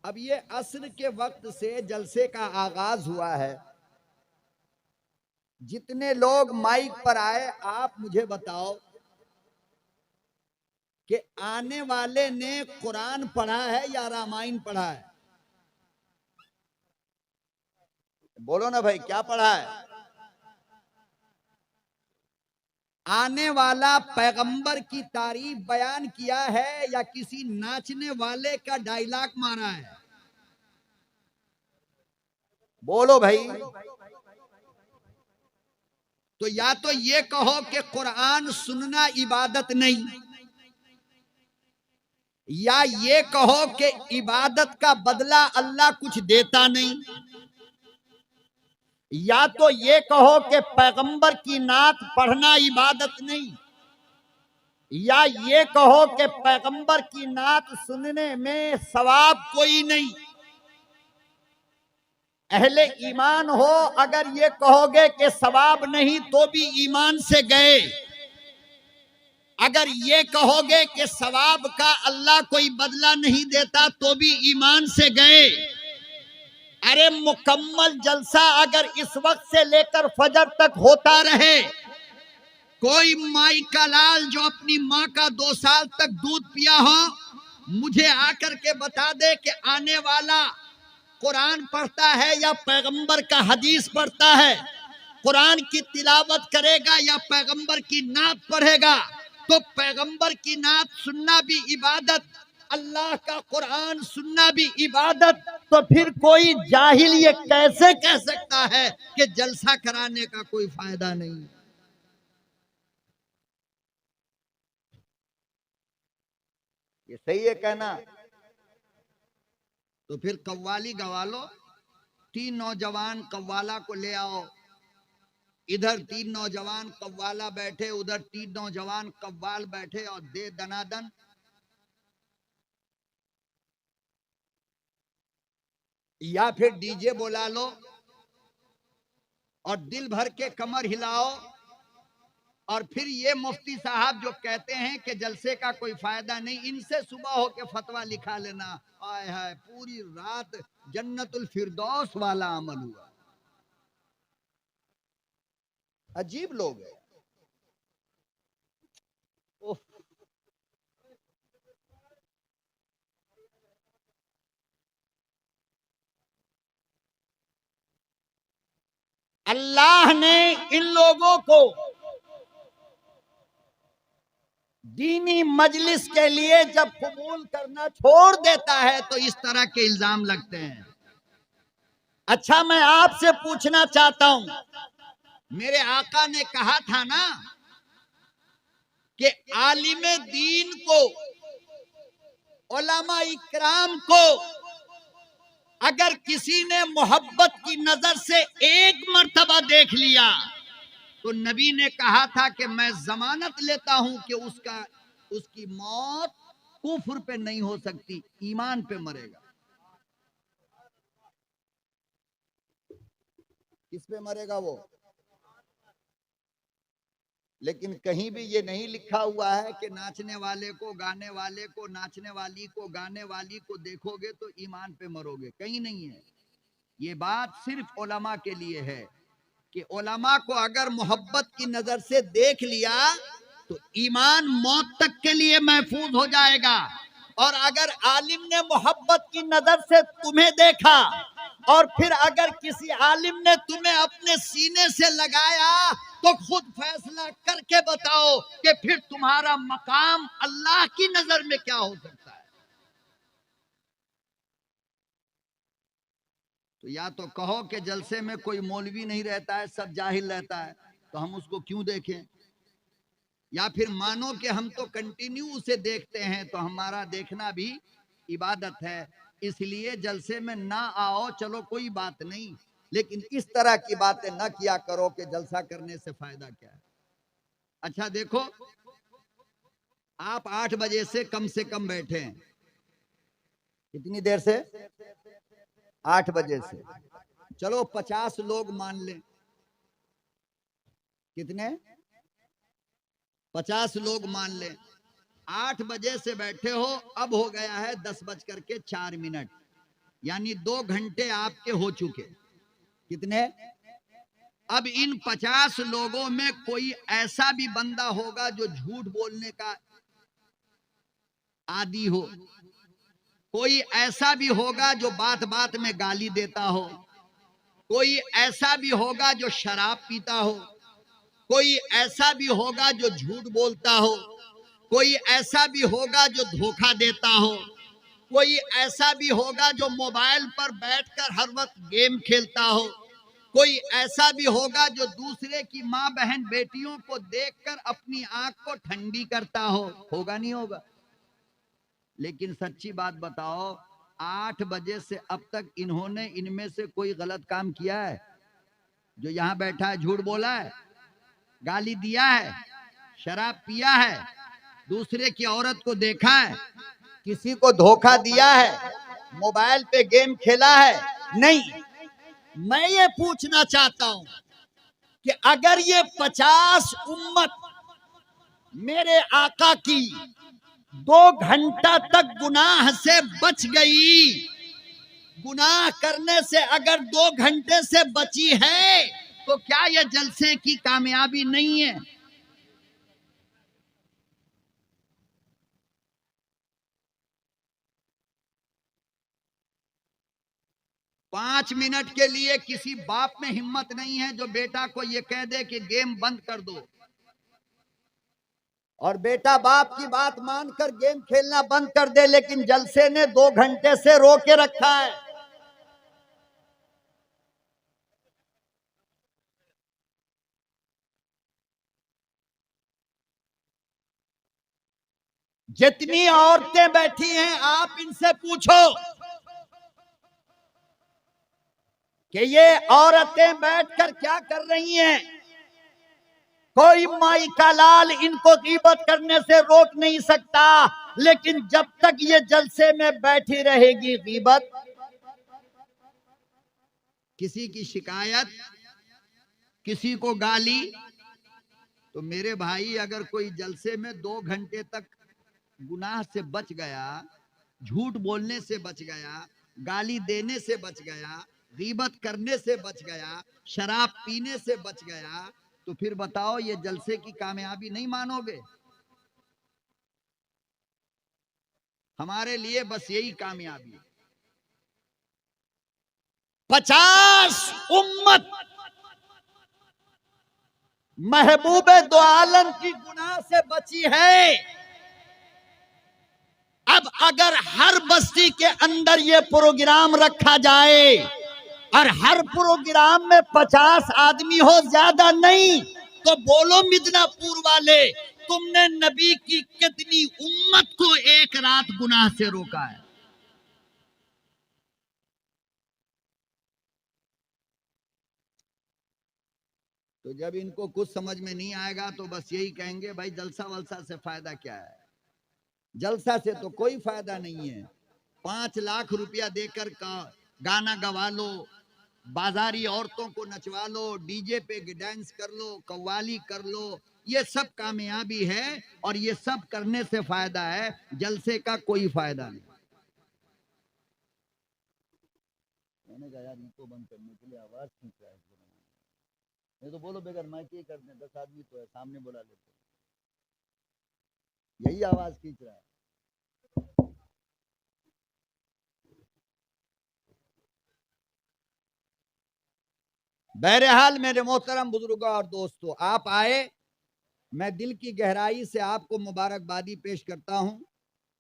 अब ये असर के वक्त से जलसे का आगाज हुआ है। जितने लोग माइक पर आए, आप मुझे बताओ कि आने वाले ने कुरान पढ़ा है या रामायण पढ़ा है? बोलो ना भाई, क्या पढ़ा है? आने वाला पैगंबर की तारीफ बयान किया है या किसी नाचने वाले का डायलॉग मारा है? बोलो भाई। तो या तो ये कहो कि कुरान सुनना इबादत नहीं, या ये कहो कि इबादत का बदला अल्लाह कुछ देता नहीं, या तो ये कहो कि पैगंबर की नात पढ़ना इबादत नहीं, या ये कहो कि पैगंबर की नात सुनने में सवाब कोई नहीं। अहले ईमान हो, अगर ये कहोगे कि सवाब नहीं तो भी ईमान से गए। अगर ये कहोगे कि सवाब का अल्लाह कोई बदला नहीं देता तो भी ईमान से गए। अरे मुकम्मल जलसा अगर इस वक्त से लेकर फजर तक होता रहे, कोई माई का लाल जो अपनी माँ का 2 साल तक दूध पिया हो, मुझे आकर के बता दे कि आने वाला कुरान पढ़ता है या पैगंबर का हदीस पढ़ता है, कुरान की तिलावत करेगा या पैगंबर की नात पढ़ेगा। तो पैगंबर की नात सुनना भी इबादत, अल्लाह का कुरान सुनना भी इबादत। तो फिर कोई जाहिल ये कैसे कह सकता है कि जलसा कराने का कोई फायदा नहीं? ये सही है कहना? तो फिर कव्वाली गवा लो। 3 नौजवान कव्वाला को ले आओ, इधर 3 नौजवान कव्वाला बैठे, उधर 3 नौजवान कव्वाल बैठे, और दे दनादन। या फिर डीजे बुला लो और दिल भर के कमर हिलाओ। और फिर ये मुफ्ती साहब जो कहते हैं कि जलसे का कोई फायदा नहीं, इनसे सुबह होके फतवा लिखा लेना। आय हाय, पूरी रात जन्नतुल फिरदौस वाला अमल हुआ। अजीब लोग हैं। अल्लाह ने इन लोगों को दीनी मजलिस के लिए जब कबूल करना छोड़ देता है तो इस तरह के इल्जाम लगते हैं। अच्छा, मैं आपसे पूछना चाहता हूं, मेरे आका ने कहा था ना कि आलिम दीन को, उलमा इकराम को अगर किसी ने मोहब्बत की नजर से एक मर्तबा देख लिया तो नबी ने कहा था कि मैं जमानत लेता हूं कि उसकी मौत कुफ्र पे नहीं हो सकती, ईमान पे मरेगा। किस पे मरेगा वो? लेकिन कहीं भी ये नहीं लिखा हुआ है कि नाचने वाले को, गाने वाले को, नाचने वाली को, गाने वाली को देखोगे तो ईमान पे मरोगे, कहीं नहीं है। ये बात सिर्फ उलमा के लिए है कि उलमा को अगर मोहब्बत की नजर से देख लिया तो ईमान मौत तक के लिए महफूज हो जाएगा। और अगर आलिम ने मोहब्बत की नजर से तुम्हें देखा और फिर अगर किसी आलिम ने तुम्हें अपने सीने से लगाया तो खुद फैसला करके बताओ कि फिर तुम्हारा मकाम अल्लाह की नजर में क्या हो सकता है। तो या तो कहो कि जलसे में कोई मौलवी नहीं रहता है, सब जाहिल रहता है, तो हम उसको क्यों देखें, या फिर मानो कि हम तो कंटिन्यू उसे देखते हैं तो हमारा देखना भी इबादत है, इसलिए जलसे में ना आओ, चलो कोई बात नहीं, लेकिन इस तरह की बातें ना किया करो कि जलसा करने से फायदा क्या है। अच्छा देखो, आप 8 बजे से कम बैठे हैं। कितनी देर से? 8 बजे से। चलो 50 लोग मान लें। कितने? 50 लोग मान लें। 8 बजे से बैठे हो, अब हो गया है 10 बज करके 4 मिनट। यानी 2 घंटे आपके हो चुके। कितने? अब इन 50 लोगों में कोई ऐसा भी बंदा होगा जो झूठ बोलने का आदी हो, कोई ऐसा भी होगा जो बात बात में गाली देता हो, कोई ऐसा भी होगा जो शराब पीता हो, कोई ऐसा भी होगा जो झूठ बोलता हो, कोई ऐसा भी होगा जो धोखा देता हो, कोई ऐसा भी होगा जो मोबाइल पर बैठकर हर वक्त गेम खेलता हो, कोई ऐसा भी होगा जो दूसरे की माँ बहन बेटियों को देखकर अपनी आंख को ठंडी करता हो। होगा नहीं होगा? लेकिन सच्ची बात बताओ, 8 बजे से अब तक इन्होंने इनमें से कोई गलत काम किया है? जो यहां बैठा है झूठ बोला है, गाली दिया है, शराब पिया है, दूसरे की औरत को देखा है, किसी को धोखा दिया है, मोबाइल पे गेम खेला है? नहीं। मैं ये पूछना चाहता हूं कि अगर ये 50 उम्मत मेरे आका की 2 घंटा तक गुनाह से बच गई, गुनाह करने से अगर 2 घंटे से बची है, तो क्या यह जलसे की कामयाबी नहीं है? पांच मिनट के लिए किसी बाप में हिम्मत नहीं है जो बेटा को ये कह दे कि गेम बंद कर दो, और बेटा बाप की बात मानकर गेम खेलना बंद कर दे, लेकिन जलसे ने 2 घंटे से रोके रखा है। जितनी औरतें बैठी हैं, आप इनसे पूछो कि ये औरतें बैठकर क्या कर रही हैं। कोई माई का लाल इनको गीबत करने से रोक नहीं सकता, लेकिन जब तक ये जलसे में बैठी रहेगी गीबत, किसी की शिकायत, किसी को गाली, तो मेरे भाई अगर कोई जलसे में 2 घंटे तक गुनाह से बच गया, झूठ बोलने से बच गया, गाली देने से बच गया, गीबत करने से बच गया, शराब पीने से बच गया, तो फिर बताओ ये जलसे की कामयाबी नहीं मानोगे? हमारे लिए बस यही कामयाबी है। 50 उम्मत महबूबे दो आलम की गुनाह से बची है। अब अगर हर बस्ती के अंदर ये प्रोग्राम रखा जाए और हर प्रोग्राम में 50 आदमी हो, ज्यादा नहीं, तो बोलो मिदनापुर वाले, तुमने नबी की कितनी उम्मत को एक रात गुनाह से रोका है? तो जब इनको कुछ समझ में नहीं आएगा तो बस यही कहेंगे, भाई जलसा वलसा से फायदा क्या है? जलसा से तो कोई फायदा नहीं है। 5 लाख रुपया देकर का गाना गवा लो, बाजारी औरतों को नचवा लो, डीजे पे डांस कर लो, कव्वाली कर लो, ये सब कामयाबी है और ये सब करने से फायदा है, जलसे का कोई फायदा नहीं। मैंने कहा यार इनको बंद करने के लिए आवाज खींच रहा है, नहीं तो बोलो बेगर माइक ही कर दें, 10 आदमी तो है, सामने बुला लेते, यही आवाज खींच रहा है। बहरहाल मेरे मोहतरम बुजुर्गों और दोस्तों, आप आए, मैं दिल की गहराई से आपको मुबारकबादी पेश करता हूं।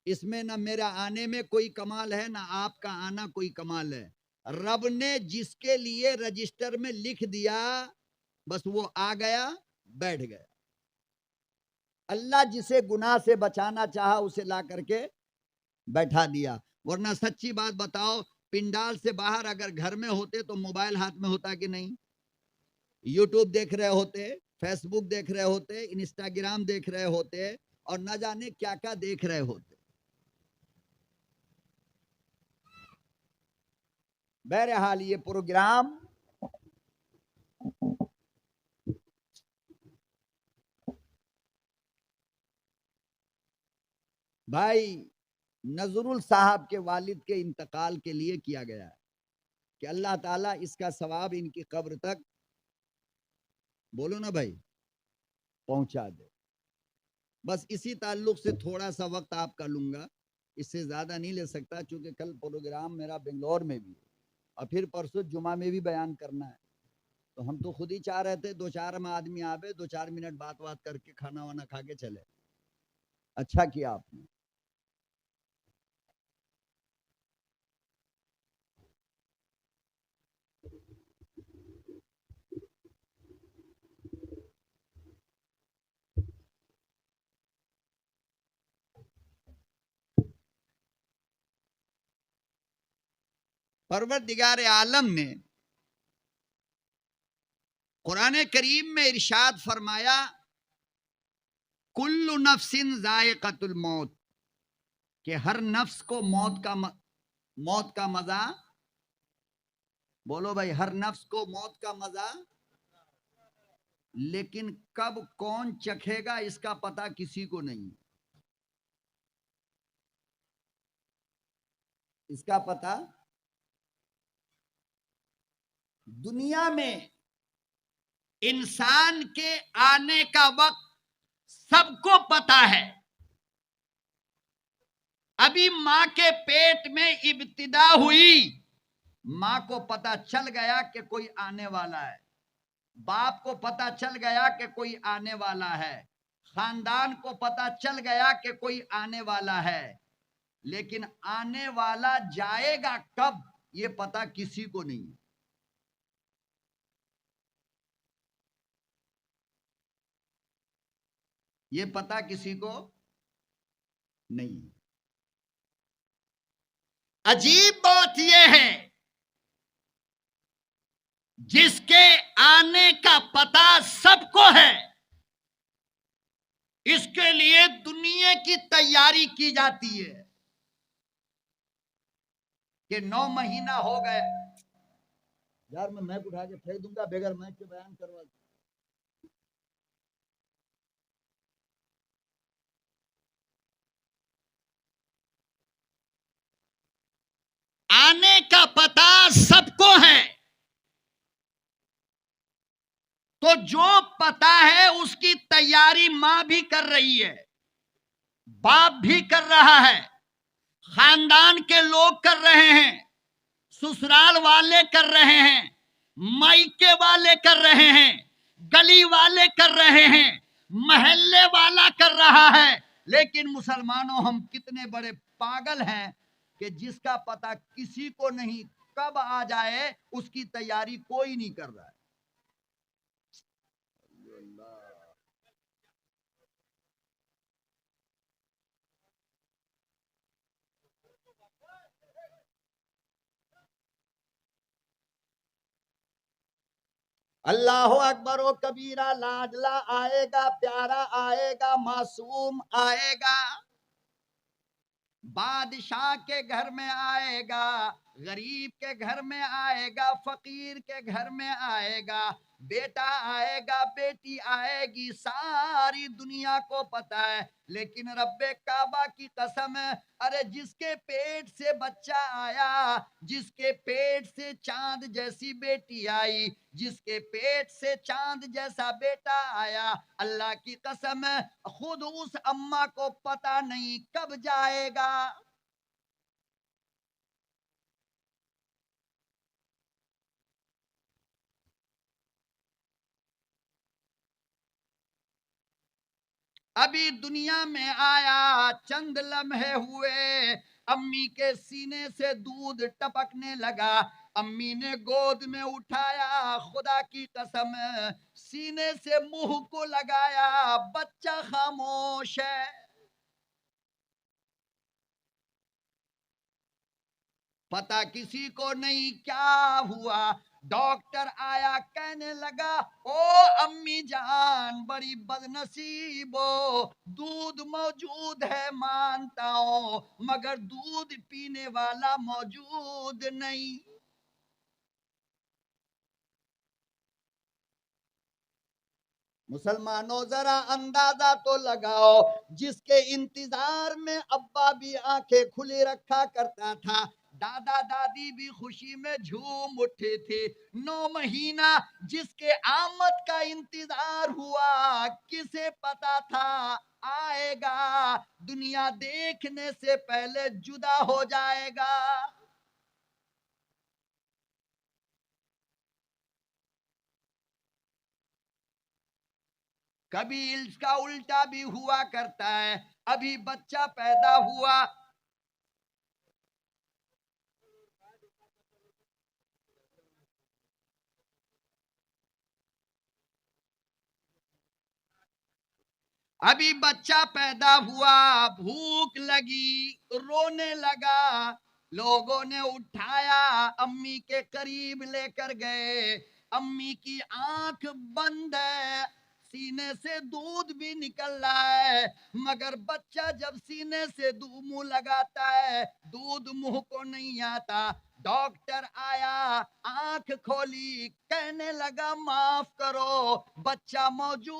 इसमें ना मेरा आने में कोई कमाल है, ना आपका आना कोई कमाल है। रब ने जिसके लिए रजिस्टर में लिख दिया, बस वो आ गया, बैठ गया। अल्लाह जिसे गुनाह से बचाना चाहा उसे ला करके बैठा दिया। वरना सच्ची बात बताओ, पिंडाल से बाहर अगर घर में होते तो मोबाइल हाथ में होता कि नहीं? यूट्यूब देख रहे होते, फेसबुक देख रहे होते, इंस्टाग्राम देख रहे होते, और न जाने क्या क्या देख रहे होते। बहरहाल ये प्रोग्राम भाई नजरुल साहब के वालिद के इंतकाल के लिए किया गया है कि अल्लाह ताला इसका सवाब इनकी कब्र तक, बोलो ना भाई, पहुंचा दे। बस इसी ताल्लुक से थोड़ा सा वक्त आपका लूंगा, इससे ज्यादा नहीं ले सकता, क्योंकि कल प्रोग्राम मेरा बेंगलोर में भी है और फिर परसों जुमा में भी बयान करना है। तो हम तो खुद ही चाह रहे थे 2-4 में आदमी आवे, 2-4 मिनट बात करके खाना वाना खा के चले। अच्छा किया आपने। परवरदिगार आलम ने कुरान करीम में इरशाद फरमाया, कुल्लु नफ्सिन जायक़तुल मौत, कि हर नफ्स को मौत का मजा, बोलो भाई, हर नफ्स को मौत का मजा, लेकिन कब कौन चखेगा इसका पता किसी को नहीं। इसका पता दुनिया में इंसान के आने का वक्त सबको पता है। अभी मां के पेट में इब्तिदा हुई, मां को पता चल गया कि कोई आने वाला है, बाप को पता चल गया कि कोई आने वाला है, खानदान को पता चल गया कि कोई आने वाला है, लेकिन आने वाला जाएगा कब ये पता किसी को नहीं। ये पता किसी को नहीं। अजीब बात यह है, जिसके आने का पता सबको है, इसके लिए दुनिया की तैयारी की जाती है कि 9 महीना हो गए। यार मैं मैक उठा के फेंक दूंगा बगैर मैक के बयान करवा। आने का पता सबको है, तो जो पता है उसकी तैयारी मां भी कर रही है, बाप भी कर रहा है, खानदान के लोग कर रहे हैं, ससुराल वाले कर रहे हैं, मायके वाले कर रहे हैं, गली वाले कर रहे हैं, मोहल्ले वाला कर रहा है। लेकिन मुसलमानों, हम कितने बड़े पागल हैं कि जिसका पता किसी को नहीं कब आ जाए उसकी तैयारी कोई नहीं कर रहा है। अल्लाह अकबर ओ कबीरा, लाडला आएगा, प्यारा आएगा, मासूम आएगा, बादशाह के घर में आएगा, गरीब के घर में आएगा, फकीर के घर में आएगा, बेटा आएगा, बेटी आएगी, सारी दुनिया को पता है। लेकिन रब्बे काबा की कसम है, अरे जिसके पेट से बच्चा आया, जिसके पेट से चांद जैसी बेटी आई, जिसके पेट से चांद जैसा बेटा आया, अल्लाह की कसम है खुद उस अम्मा को पता नहीं कब जाएगा। अभी दुनिया में आया, चंद लम्हे हुए, अम्मी के सीने से दूध टपकने लगा, अम्मी ने गोद में उठाया, खुदा की कसम सीने से मुंह को लगाया, बच्चा खामोश है। पता किसी को नहीं क्या हुआ। डॉक्टर आया, कहने लगा, ओ अम्मी जान बड़ी बदनसीबो, दूध मौजूद है मानता हूं, मगर दूध पीने वाला मौजूद नहीं। मुसलमानों जरा अंदाजा तो लगाओ, जिसके इंतजार में अब्बा भी आंखें खुली रखा करता था, दादा दादी भी खुशी में झूम उठे थे। 9 महीना जिसके आमद का इंतजार हुआ, किसे पता था आएगा, दुनिया देखने से पहले जुदा हो जाएगा। कभी इसका उल्टा भी हुआ करता है। अभी बच्चा पैदा हुआ, अभी बच्चा पैदा हुआ, भूख लगी, रोने लगा, लोगों ने उठाया, अम्मी के करीब लेकर गए। अम्मी की आंख बंद है, सीने से दूध भी निकल रहा है, मगर बच्चा जब सीने से मुंह लगाता है, दूध मुंह को नहीं आता। डॉक्टर आया, आंख खोली, कहने लगा माफ करो, बच्चा मौजूद